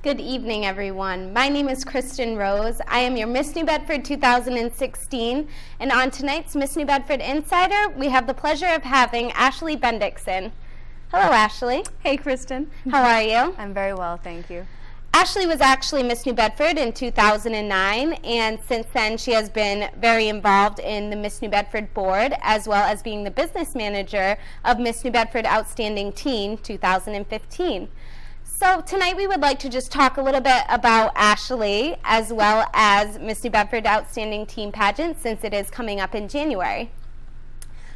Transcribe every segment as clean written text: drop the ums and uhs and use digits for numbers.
Good evening, everyone. My name is Kristen Rose. I am your Miss New Bedford 2016, and on tonight's Miss New Bedford Insider, we have the pleasure of having Ashley Bendiksen. Hello, Ashley. Hey, Kristen. How are you? I'm very well, thank you. Ashley was actually Miss New Bedford in 2009, and since then she has been very involved in the Miss New Bedford board, as well as being the business manager of Miss New Bedford Outstanding Teen 2015. So tonight we would like to just talk a little bit about Ashley, as well as Miss New Bedford Outstanding Teen Pageant, since it is coming up in January.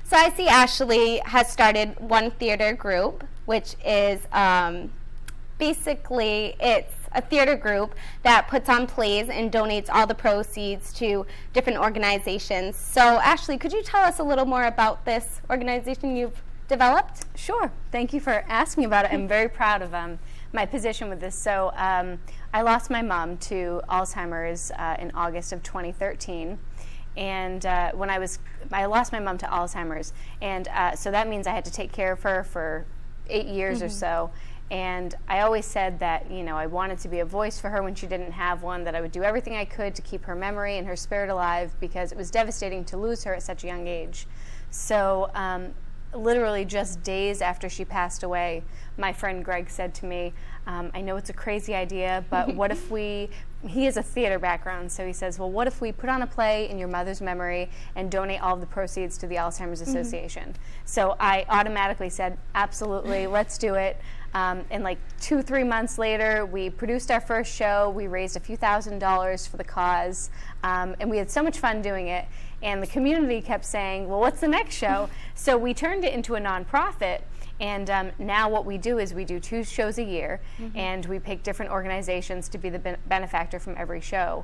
So I see Ashley has started one theater group, which is basically it's a theater group that puts on plays and donates all the proceeds to different organizations. So Ashley, could you tell us a little more about this organization you've developed? Sure. Thank you for asking about it. I'm very proud of my position with this. So I lost my mom to Alzheimer's in August of 2013. And when I lost my mom to Alzheimer's, and so that means I had to take care of her for 8 years or so. And I always said that, you know, I wanted to be a voice for her when she didn't have one, that I would do everything I could to keep her memory and her spirit alive, because it was devastating to lose her at such a young age. So literally just days after she passed away, my friend Greg said to me, I know it's a crazy idea, but what if he has a theater background, so he says, well, what if we put on a play in your mother's memory and donate all of the proceeds to the Alzheimer's Association? So I automatically said, absolutely, let's do it. And like 2-3 months later, we produced our first show. We raised a few $1,000s for the cause, and we had so much fun doing it. And the community kept saying, well, what's the next show? So we turned it into a nonprofit. And now what we do is we do 2 shows a year, and we pick different organizations to be the benefactor from every show.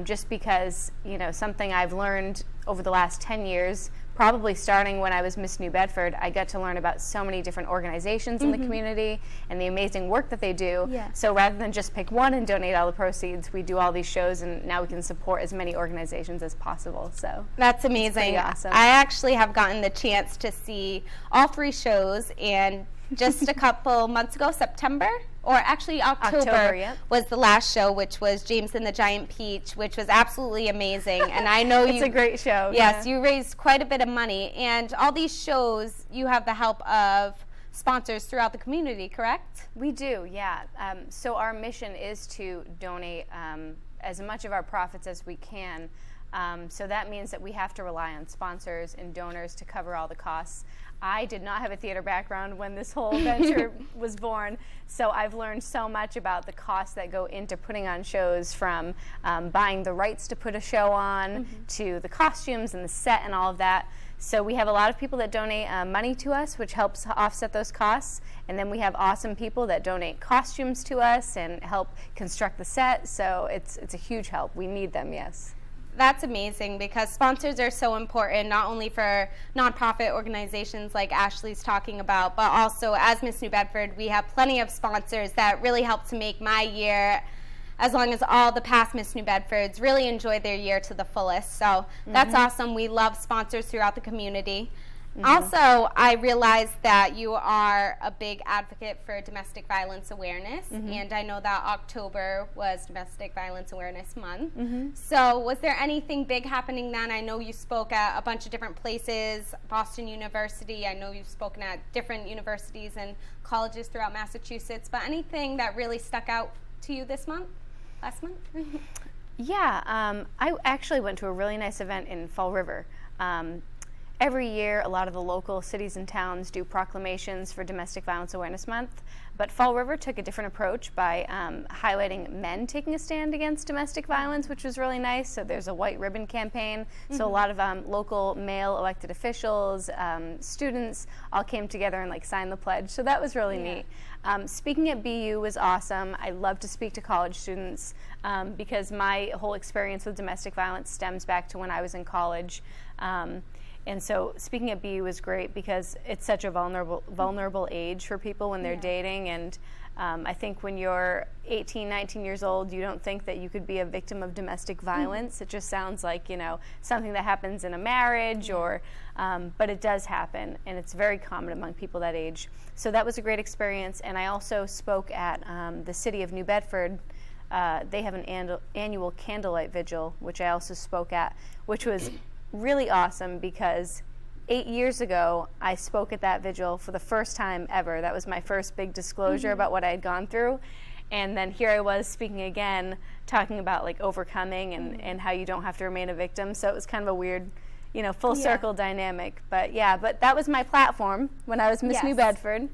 Just because, you know, something I've learned over the last 10 years, probably starting when I was Miss New Bedford, I got to learn about so many different organizations in the community and the amazing work that they do. Yeah. So rather than just pick one and donate all the proceeds, we do all these shows, and now we can support as many organizations as possible. So that's amazing. Awesome. I actually have gotten the chance to see all 3 shows, and just a couple months ago, September, or actually October yep. was the last show, which was James and the Giant Peach, which was absolutely amazing. And I know it's a great show. Yes, you raised quite a bit of money. And all these shows, you have the help of sponsors throughout the community, correct? We do, yeah. So our mission is to donate as much of our profits as we can. So that means that we have to rely on sponsors and donors to cover all the costs. I did not have a theater background when this whole venture was born, so I've learned so much about the costs that go into putting on shows, from buying the rights to put a show on to the costumes and the set and all of that. So we have a lot of people that donate money to us, which helps offset those costs, and then we have awesome people that donate costumes to us and help construct the set, so it's a huge help. We need them, yes. That's amazing, because sponsors are so important, not only for nonprofit organizations like Ashley's talking about, but also as Miss New Bedford, we have plenty of sponsors that really help to make my year, as long as all the past Miss New Bedfords really enjoy their year to the fullest. So that's awesome. We love sponsors throughout the community. Also, I realized that you are a big advocate for domestic violence awareness, and I know that October was Domestic Violence Awareness Month. So was there anything big happening then? I know you spoke at a bunch of different places, Boston University. I know you've spoken at different universities and colleges throughout Massachusetts, but anything that really stuck out to you this month, last month? Yeah, I actually went to a really nice event in Fall River. Every year, a lot of the local cities and towns do proclamations for Domestic Violence Awareness Month, but Fall River took a different approach by highlighting men taking a stand against domestic violence, which was really nice. So there's a white ribbon campaign. So a lot of local male elected officials, students all came together and signed the pledge. So that was really neat. Speaking at BU was awesome. I love to speak to college students because my whole experience with domestic violence stems back to when I was in college. And so speaking at BU was great because it's such a vulnerable age for people when they're dating, and I think when you're 18, 19 years old, you don't think that you could be a victim of domestic violence. It just sounds like, something that happens in a marriage but it does happen, and it's very common among people that age. So that was a great experience, and I also spoke at the city of New Bedford. They have an annual candlelight vigil, which I also spoke at, which was really awesome because 8 years ago, I spoke at that vigil for the first time ever. That was my first big disclosure about what I had gone through. And then here I was speaking again, talking about like overcoming and how you don't have to remain a victim. So it was kind of a weird, full circle dynamic. But that was my platform when I was Miss New Bedford.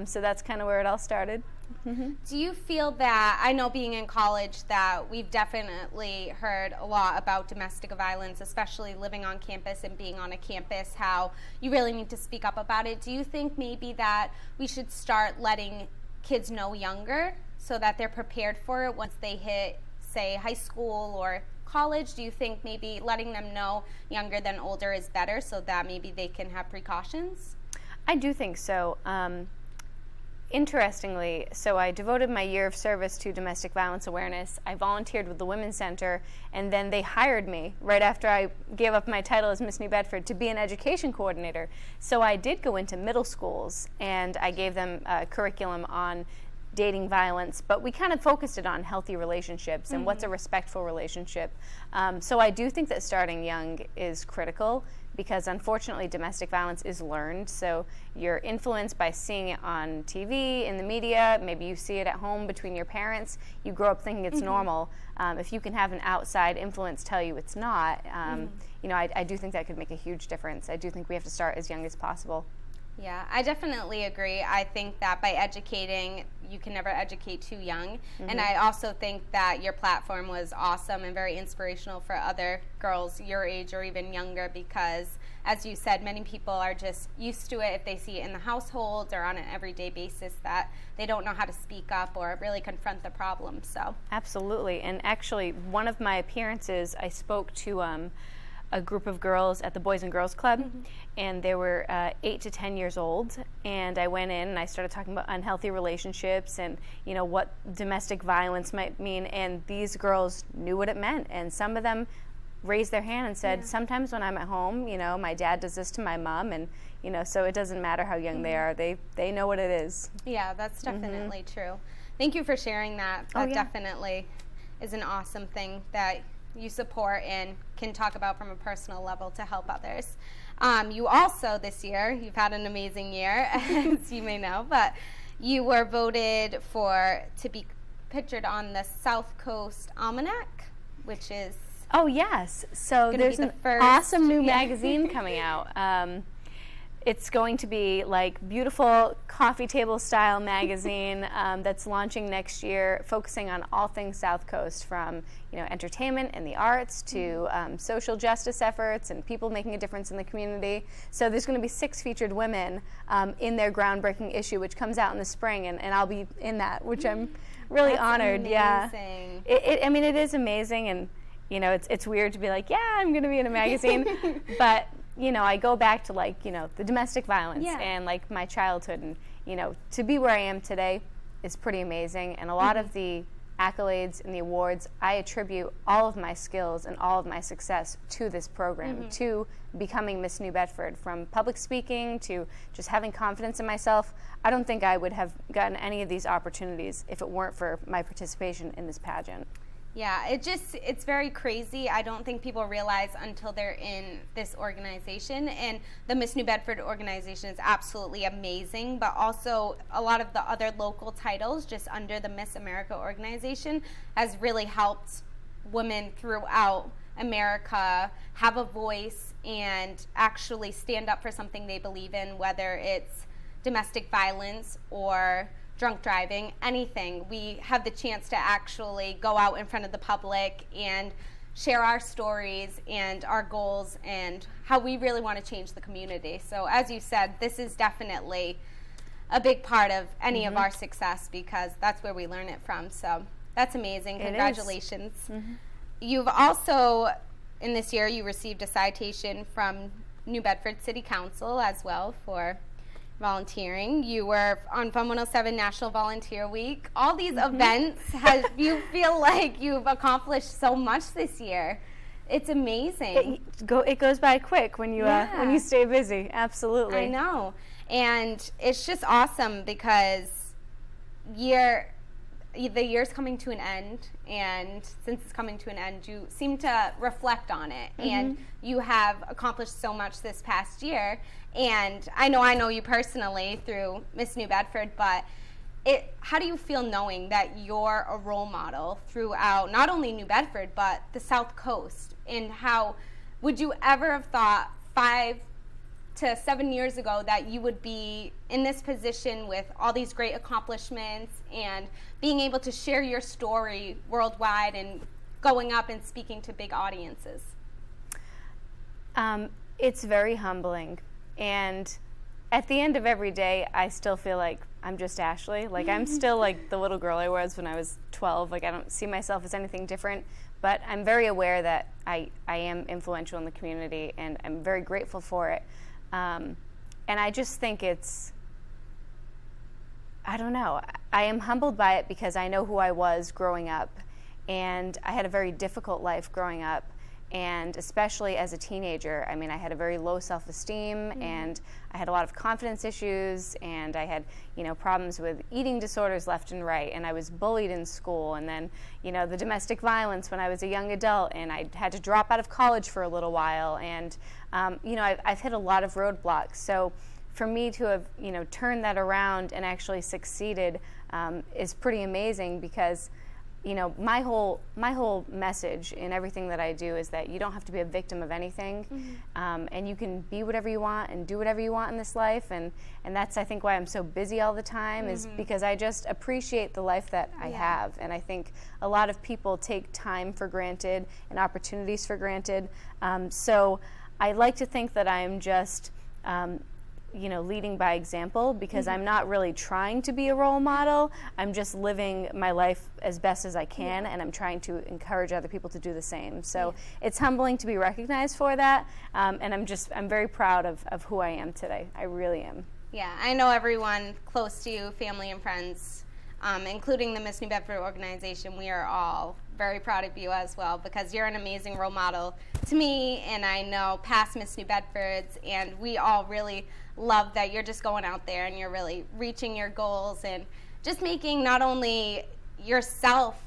So that's kind of where it all started. Do you feel that, I know being in college, that we've definitely heard a lot about domestic violence, especially living on campus and being on a campus, how you really need to speak up about it. Do you think maybe that we should start letting kids know younger so that they're prepared for it once they hit, say, high school or college? Do you think maybe letting them know younger than older is better so that maybe they can have precautions? I do think so. Interestingly, so I devoted my year of service to domestic violence awareness. I volunteered with the Women's Center, and then they hired me right after I gave up my title as Miss New Bedford to be an education coordinator. So I did go into middle schools, and I gave them a curriculum on dating violence, but we kind of focused it on healthy relationships and what's a respectful relationship. So I do think that starting young is critical because unfortunately domestic violence is learned. So you're influenced by seeing it on TV, in the media, maybe you see it at home between your parents. You grow up thinking it's normal. If you can have an outside influence tell you it's not, I do think that could make a huge difference. I do think we have to start as young as possible. Yeah, I definitely agree. I think that by educating, you can never educate too young. And I also think that your platform was awesome and very inspirational for other girls your age or even younger because, as you said, many people are just used to it if they see it in the household or on an everyday basis that they don't know how to speak up or really confront the problem. So absolutely. And actually, one of my appearances, I spoke to a group of girls at the Boys and Girls Club, and they were 8 to 10 years old, and I went in and I started talking about unhealthy relationships and what domestic violence might mean, and these girls knew what it meant, and some of them raised their hand and said, sometimes when I'm at home, my dad does this to my mom, and so it doesn't matter how young they are, they know what it is. Yeah, that's definitely true. Thank you for sharing that. That definitely is an awesome thing that you support and can talk about from a personal level to help others. You also, this year, you've had an amazing year, as you may know, but you were voted to be pictured on the South Coast Almanac, which is... Oh, yes. So there's an awesome new magazine coming out. It's going to be like beautiful coffee table style magazine that's launching next year, focusing on all things South Coast, from entertainment and the arts to social justice efforts and people making a difference in the community. So there's going to be 6 featured women in their groundbreaking issue, which comes out in the spring, and I'll be in that, which I'm really honored. Amazing. Yeah, it is amazing, and it's weird to be like, I'm going to be in a magazine, but. I go back to the domestic violence and my childhood, and to be where I am today is pretty amazing. And a lot of the accolades and the awards, I attribute all of my skills and all of my success to this program, to becoming Miss New Bedford, from public speaking to just having confidence in myself. I don't think I would have gotten any of these opportunities if it weren't for my participation in this pageant. Yeah, it's very crazy. I don't think people realize until they're in this organization. And the Miss New Bedford organization is absolutely amazing, but also a lot of the other local titles just under the Miss America organization has really helped women throughout America have a voice and actually stand up for something they believe in, whether it's domestic violence or drunk driving, anything. We have the chance to actually go out in front of the public and share our stories and our goals and how we really want to change the community. So as you said, this is definitely a big part of any of our success because that's where we learn it from. So that's amazing. Congratulations. You've also, in this year, you received a citation from New Bedford City Council as well for volunteering. You were on Fun 107 National Volunteer Week. All these events, you feel like you've accomplished so much this year. It's amazing. It goes by quick when you stay busy. Absolutely. I know. And it's just awesome because the year's coming to an end, and since it's coming to an end, you seem to reflect on it, and you have accomplished so much this past year. And I know you personally through Miss New Bedford, but how do you feel knowing that you're a role model throughout not only New Bedford, but the South Coast? And how would you ever have thought 5 to 7 years ago that you would be in this position with all these great accomplishments and being able to share your story worldwide and going up and speaking to big audiences? It's very humbling. And at the end of every day, I still feel like I'm just Ashley. Like, I'm still like the little girl I was when I was 12. Like, I don't see myself as anything different. But I'm very aware that I am influential in the community, and I'm very grateful for it. And I just think I don't know. I am humbled by it because I know who I was growing up. And I had a very difficult life growing up. And especially as a teenager, I mean, I had a very low self-esteem, and I had a lot of confidence issues, and I had, problems with eating disorders left and right, and I was bullied in school, and then, the domestic violence when I was a young adult, and I had to drop out of college for a little while, and, I've hit a lot of roadblocks. So for me to have, turned that around and actually succeeded is pretty amazing because my whole message in everything that I do is that you don't have to be a victim of anything, and you can be whatever you want and do whatever you want in this life, and that's, I think, why I'm so busy all the time, is because I just appreciate the life that I have. And I think a lot of people take time for granted and opportunities for granted, so I like to think that I'm just leading by example, because I'm not really trying to be a role model. I'm just living my life as best as I can, and I'm trying to encourage other people to do the same. So it's humbling to be recognized for that, and I'm very proud of who I am today. I really am. Yeah, I know everyone close to you, family and friends, including the Miss New Bedford organization, we are all very proud of you as well, because you're an amazing role model to me, and I know past Miss New Bedfords, and we all really love that you're just going out there and you're really reaching your goals and just making not only yourself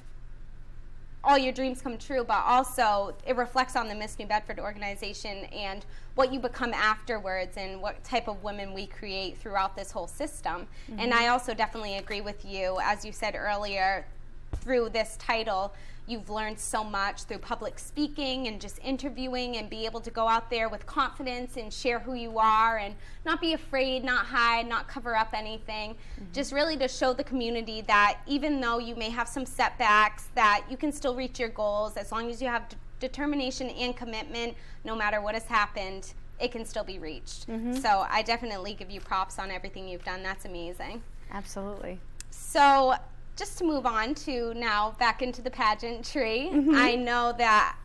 all your dreams come true, but also it reflects on the Miss New Bedford organization and what you become afterwards and what type of women we create throughout this whole system. And I also definitely agree with you, as you said earlier, through this title, you've learned so much through public speaking and just interviewing, and be able to go out there with confidence and share who you are and not be afraid, not hide, not cover up anything. Just really to show the community that even though you may have some setbacks, that you can still reach your goals as long as you have determination and commitment. No matter what has happened, it can still be reached. So I definitely give you props on everything you've done. That's amazing. Absolutely. So just to move on to now back into the pageantry, I know that,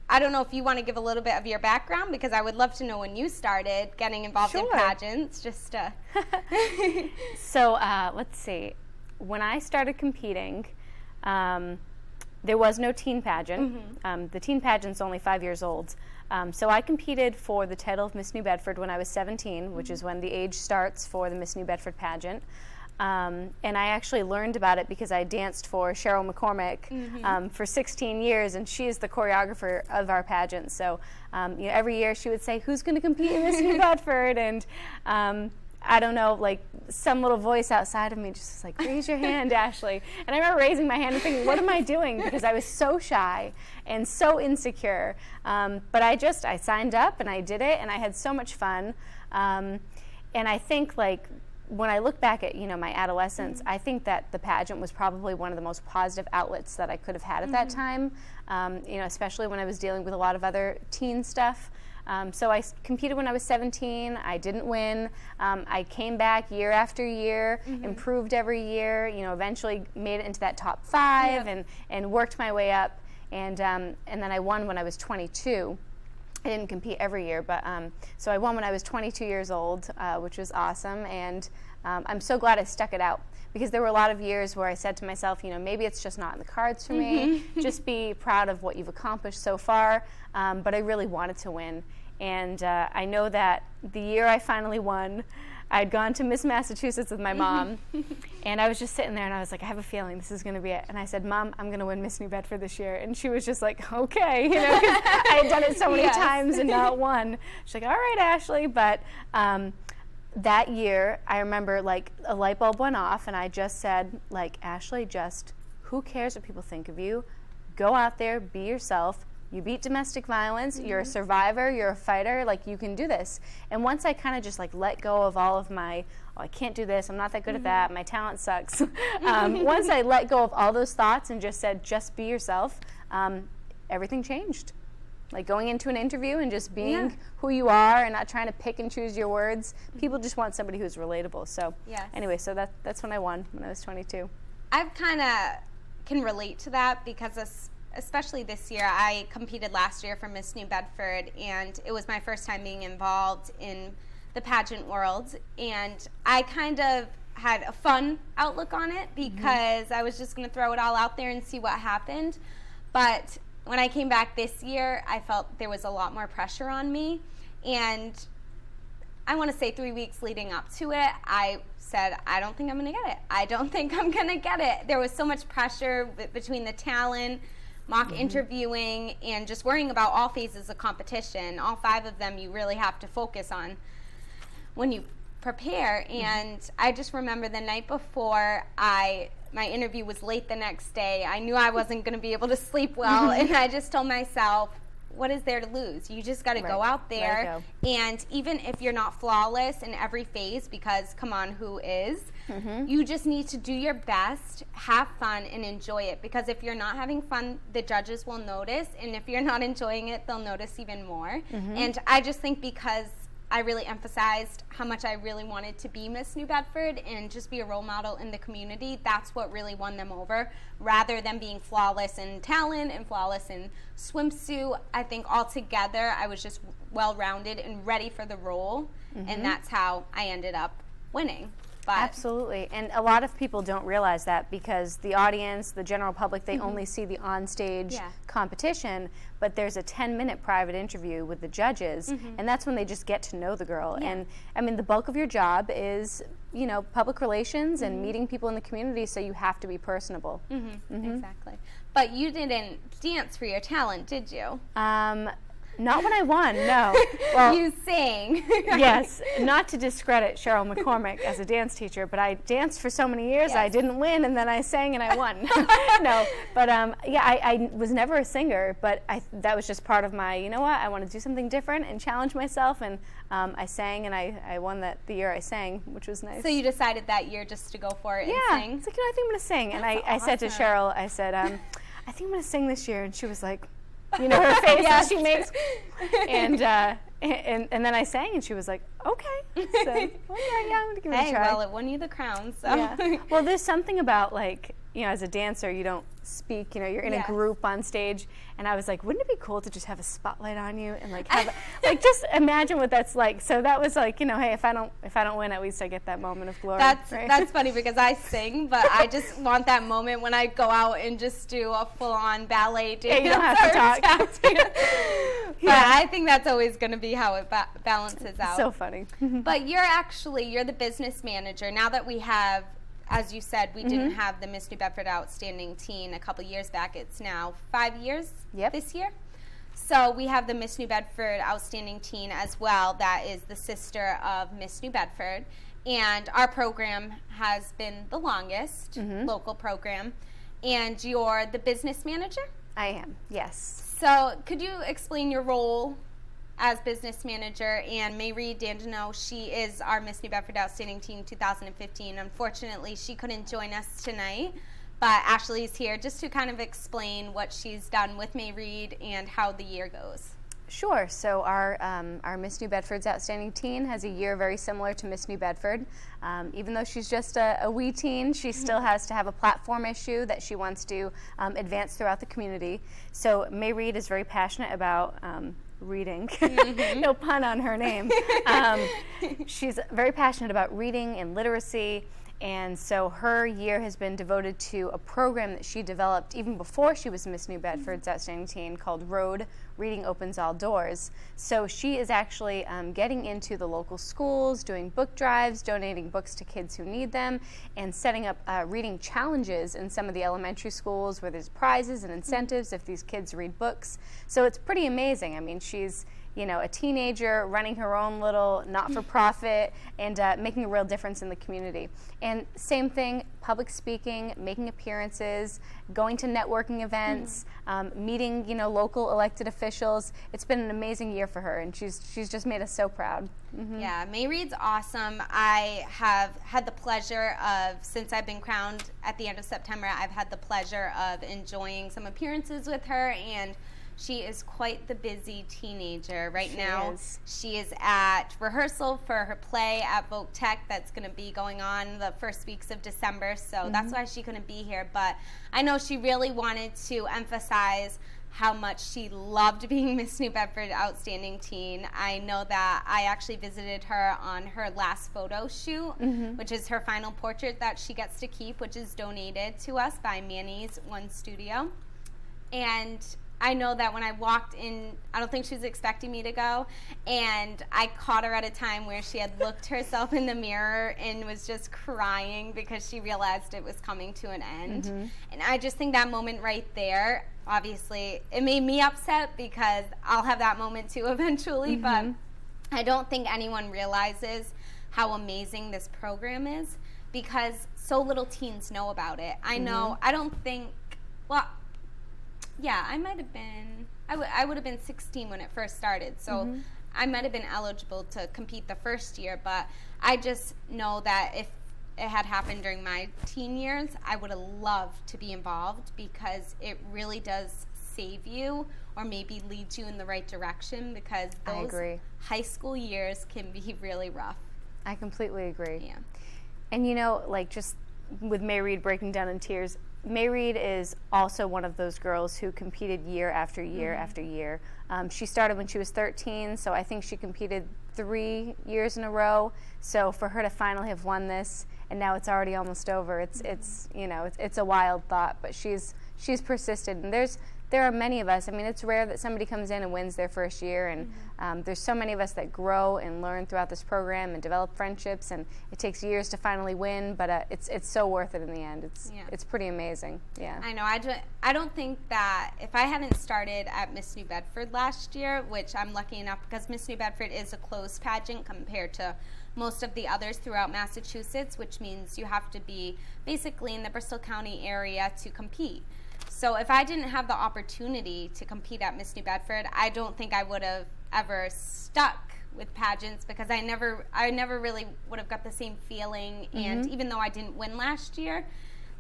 I don't know if you want to give a little bit of your background, because I would love to know when you started getting involved in pageants, just to. So let's see. When I started competing, there was no teen pageant. The teen pageant's only 5 years old. So I competed for the title of Miss New Bedford when I was 17, which is when the age starts for the Miss New Bedford pageant. And I actually learned about it because I danced for Cheryl McCormick for 16 years, and she is the choreographer of our pageant. So every year she would say, "Who's going to compete in Miss New Bedford?" And I don't know, like some little voice outside of me just was like, "Raise your hand, Ashley." And I remember raising my hand and thinking, what am I doing? Because I was so shy and so insecure. But I signed up and I did it, and I had so much fun. And I think, like, when I look back at, my adolescence, I think that the pageant was probably one of the most positive outlets that I could have had at that time, especially when I was dealing with a lot of other teen stuff. So I competed when I was 17. I didn't win. I came back year after year, improved every year, eventually made it into that top 5 and worked my way up. And then I won when I was 22. I didn't compete every year, but so I won when I was 22 years old, which was awesome, and I'm so glad I stuck it out, because there were a lot of years where I said to myself, maybe it's just not in the cards for me. Just be proud of what you've accomplished so far, but I really wanted to win. And I know that the year I finally won, I'd gone to Miss Massachusetts with my mom, and I was just sitting there, and I was like, I have a feeling this is going to be it. And I said, Mom, I'm going to win Miss New Bedford this year. And she was just like, okay, 'cause I had done it so many times and not won. She's like, all right, Ashley. But that year, I remember, like, a light bulb went off, and I just said, like, Ashley, just who cares what people think of you? Go out there, be yourself. You beat domestic violence, you're a survivor, you're a fighter, like, you can do this. And once I kind of just, like, let go of all of my, I can't do this, I'm not that good at that, my talent sucks. Once I let go of all those thoughts and just said, just be yourself, everything changed. Like, going into an interview and just being who you are and not trying to pick and choose your words. People just want somebody who's relatable. So anyway, so that's when I won, when I was 22. I kind of can relate to that, because especially this year, I competed last year for Miss New Bedford, and it was my first time being involved in the pageant world, and I kind of had a fun outlook on it, because I was just going to throw it all out there and see what happened. But when I came back this year, I felt there was a lot more pressure on me, and I want to say 3 weeks leading up to it, I said, I don't think I'm going to get it. I don't think I'm going to get it. There was so much pressure between the talent, mock interviewing, and just worrying about all phases of competition. All 5 of them you really have to focus on when you prepare. And I just remember the night before, my interview was late the next day. I knew I wasn't going to be able to sleep well, and I just told myself, what is there to lose? You just got to go out there, and even if you're not flawless in every phase, because come on, who is? You just need to do your best, have fun, and enjoy it, because if you're not having fun, the judges will notice, and if you're not enjoying it, they'll notice even more. And I just think, because I really emphasized how much I really wanted to be Miss New Bedford and just be a role model in the community, that's what really won them over, rather than being flawless in talent and flawless in swimsuit. I think altogether I was just well-rounded and ready for the role, and that's how I ended up winning. But absolutely. And a lot of people don't realize that, because the audience, the general public, they only see the onstage competition, but there's a 10-minute private interview with the judges, and that's when they just get to know the girl. And I mean, the bulk of your job is, public relations and meeting people in the community, so you have to be personable. Exactly. But you didn't dance for your talent, did you? Not when I won, no. Well, you sang. Yes, not to discredit Cheryl McCormick as a dance teacher, but I danced for so many years, I didn't win, and then I sang and I won. No, but I was never a singer, but that was just part of my, I want to do something different and challenge myself, and I sang, and I won the year I sang, which was nice. So you decided that year just to go for it and sing? Yeah, it's like, I think I'm going to sing. And I said to Cheryl, I said, I think I'm going to sing this year, and she was like, her face that she makes, and then I sang, and she was like, okay. So, okay, I'm gonna give it a try. Well, it won you the crown, so. Yeah. Well, there's something about, like, as a dancer, you don't speak, you're in a group on stage, and I was like, wouldn't it be cool to just have a spotlight on you and, like, have just imagine what that's like. So that was like, hey, if I don't win, at least I get that moment of glory. That's funny, because I sing, but I just want that moment when I go out and just do a full-on ballet dance. Yeah, you don't have to talk. But I think that's always going to be how it balances out. So funny. But you're the business manager. Now that we have, as you said, we didn't have the Miss New Bedford Outstanding Teen a couple years back. It's now 5 years this year. So we have the Miss New Bedford Outstanding Teen as well. That is the sister of Miss New Bedford. And our program has been the longest local program. And you're the business manager? I am, yes. So could you explain your role as business manager? And Mayreed Dandino, she is our Miss New Bedford Outstanding Teen 2015. Unfortunately, she couldn't join us tonight, but Ashley's here just to kind of explain what she's done with Mayreed and how the year goes. Sure. So our Miss New Bedford's Outstanding Teen has a year very similar to Miss New Bedford. Even though she's just a wee teen, she still has to have a platform issue that she wants to advance throughout the community. So Mayreed is very passionate about reading. No pun on her name. She's very passionate about reading and literacy. And so her year has been devoted to a program that she developed even before she was Miss New Bedford's Outstanding Teen called ROAD, Reading Opens All Doors. So she is actually getting into the local schools, doing book drives, donating books to kids who need them, and setting up reading challenges in some of the elementary schools where there's prizes and incentives if these kids read books. So it's pretty amazing. I mean, she's a teenager running her own little not-for-profit and making a real difference in the community. And same thing, public speaking, making appearances, going to networking events, meeting, local elected officials. It's been an amazing year for her, and she's just made us so proud. Yeah, May Reed's awesome. I have had the pleasure of, since I've been crowned at the end of September, I've had the pleasure of enjoying some appearances with her, and she is quite the busy teenager. Right now, she is at rehearsal for her play at Voc Tech that's going to be going on the first weeks of December, so that's why she couldn't be here. But I know she really wanted to emphasize how much she loved being Miss New Bedford Outstanding Teen. I know that I actually visited her on her last photo shoot, which is her final portrait that she gets to keep, which is donated to us by Manny's One Studio. And I know that when I walked in, I don't think she was expecting me to go, and I caught her at a time where she had looked herself in the mirror and was just crying because she realized it was coming to an end. And I just think that moment right there, obviously, it made me upset because I'll have that moment too eventually, but I don't think anyone realizes how amazing this program is because so little teens know about it. I know, I don't think, well, yeah, I might have been, I would have been 16 when it first started, so I might have been eligible to compete the first year, but I just know that if it had happened during my teen years, I would have loved to be involved because it really does save you or maybe lead you in the right direction because those high school years can be really rough. I completely agree. Yeah. And just with May Reed breaking down in tears, May Reed is also one of those girls who competed year after year after year. She started when she was 13, so I think she competed 3 years in a row. So for her to finally have won this, and now it's already almost over, it's a wild thought. But she's persisted, and there are many of us. I mean, it's rare that somebody comes in and wins their first year, and there's so many of us that grow and learn throughout this program and develop friendships, and it takes years to finally win, but it's so worth it in the end. It's pretty amazing. Yeah. I know. I don't think that if I hadn't started at Miss New Bedford last year, which I'm lucky enough because Miss New Bedford is a closed pageant compared to most of the others throughout Massachusetts, which means you have to be basically in the Bristol County area to compete. So if I didn't have the opportunity to compete at Miss New Bedford, I don't think I would have ever stuck with pageants because I never really would have got the same feeling. And even though I didn't win last year,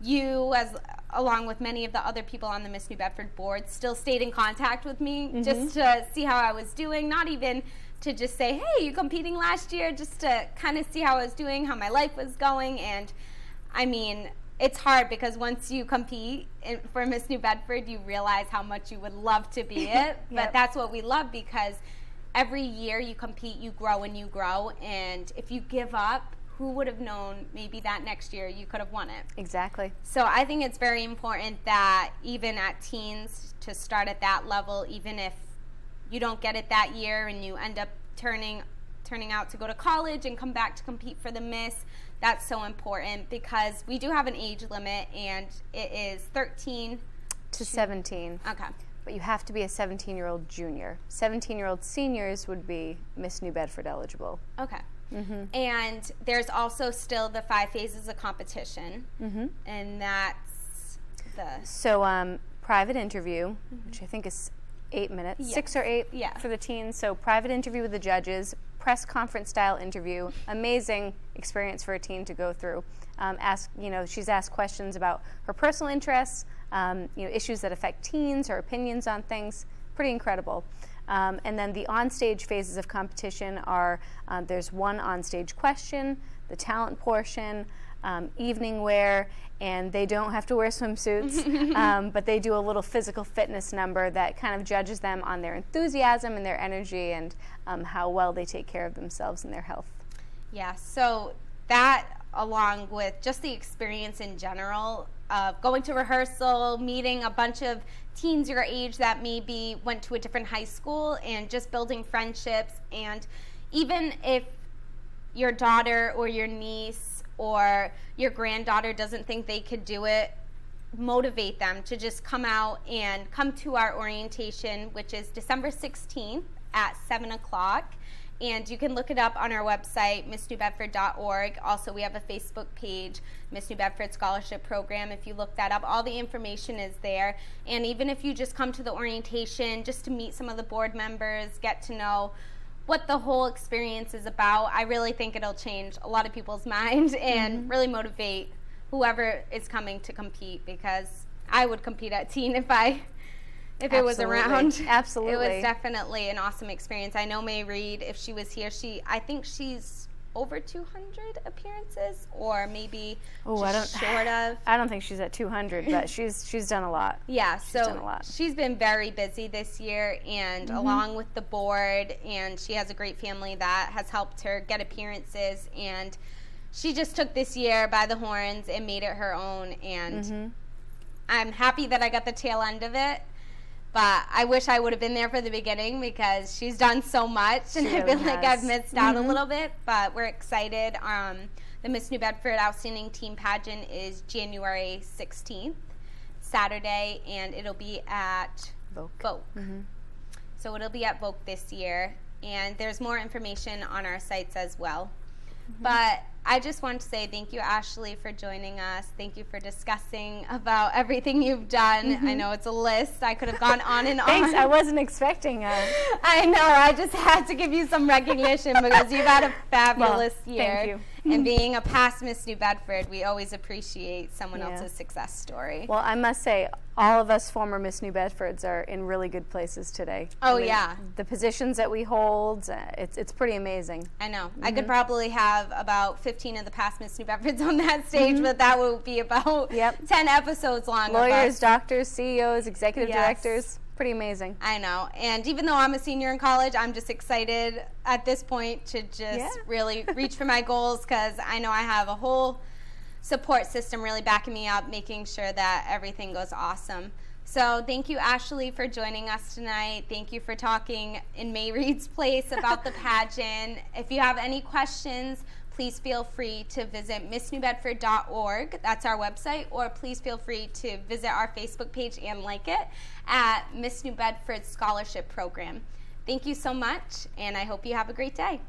you, along with many of the other people on the Miss New Bedford board, still stayed in contact with me just to see how I was doing, not even to just say, hey, you competing last year, just to kind of see how I was doing, how my life was going. And I mean, it's hard because once you compete for Miss New Bedford, you realize how much you would love to be it. But that's what we love because every year you compete, you grow and you grow. And if you give up, who would have known maybe that next year you could have won it? Exactly. So I think it's very important that even at teens to start at that level, even if you don't get it that year and you end up turning out to go to college and come back to compete for the Miss, that's so important because we do have an age limit and it is 13 to 17. Okay. But you have to be a 17-year-old junior. 17-year-old seniors would be Miss New Bedford eligible. Okay. And there's also still the 5 phases of competition, and that's So private interview, which I think is 8 minutes, 6 or 8 for the teens. So private interview with the judges, press conference style interview, amazing experience for a teen to go through. She's asked questions about her personal interests, issues that affect teens, her opinions on things, pretty incredible. And then the onstage phases of competition are there's one onstage question, the talent portion, evening wear, and they don't have to wear swimsuits, but they do a little physical fitness number that kind of judges them on their enthusiasm and their energy and how well they take care of themselves and their health. Yeah, so that, along with just the experience in general of going to rehearsal, meeting a bunch of teens your age that maybe went to a different high school, and just building friendships. And even if your daughter or your niece or your granddaughter doesn't think they could do it, motivate them to just come out and come to our orientation, which is December 16th at 7 o'clock. And you can look it up on our website, missnewbedford.org. Also, we have a Facebook page, Miss New Bedford Scholarship Program. If you look that up, all the information is there. And even if you just come to the orientation just to meet some of the board members, get to know what the whole experience is about, I really think it'll change a lot of people's minds and really motivate whoever is coming to compete, because I would compete at teen if it was around. Absolutely. It was definitely an awesome experience. I know May Reed, if she was here, I think she's over 200 appearances, or maybe short of. I don't think she's at 200, but she's done a lot. Yeah, she's been very busy this year, and along with the board, and she has a great family that has helped her get appearances, and she just took this year by the horns and made it her own, and I'm happy that I got the tail end of it. But I wish I would have been there for the beginning, because she's done so much, and I feel like I've missed out a little bit. But we're excited. The Miss New Bedford Outstanding Teen Pageant is January 16th, Saturday, and it'll be at Vogue. So it'll be at Vogue this year, and there's more information on our sites as well. But I just want to say thank you, Ashley, for joining us. Thank you for discussing about everything you've done. I know it's a list. I could have gone on and on. Thanks. I wasn't expecting I know. I just had to give you some recognition, because you've had a fabulous year. Thank you. And being a past Miss New Bedford, we always appreciate someone else's success story. Well, I must say, all of us former Miss New Bedfords are in really good places today. Oh, yeah. The positions that we hold, it's pretty amazing. I know. I could probably have about 15 of the past Miss New Bedfords on that stage, but that would be about 10 episodes long. Lawyers, doctors, CEOs, executive directors. Pretty amazing. I know. And even though I'm a senior in college, I'm just excited at this point to just really reach for my goals, because I know I have a whole support system really backing me up, making sure that everything goes awesome. So thank you, Ashley, for joining us tonight. Thank you for talking in May Reed's place about the pageant. If you have any questions, please feel free to visit missnewbedford.org. That's our website. Or please feel free to visit our Facebook page and like it at Miss New Bedford Scholarship Program. Thank you so much, and I hope you have a great day.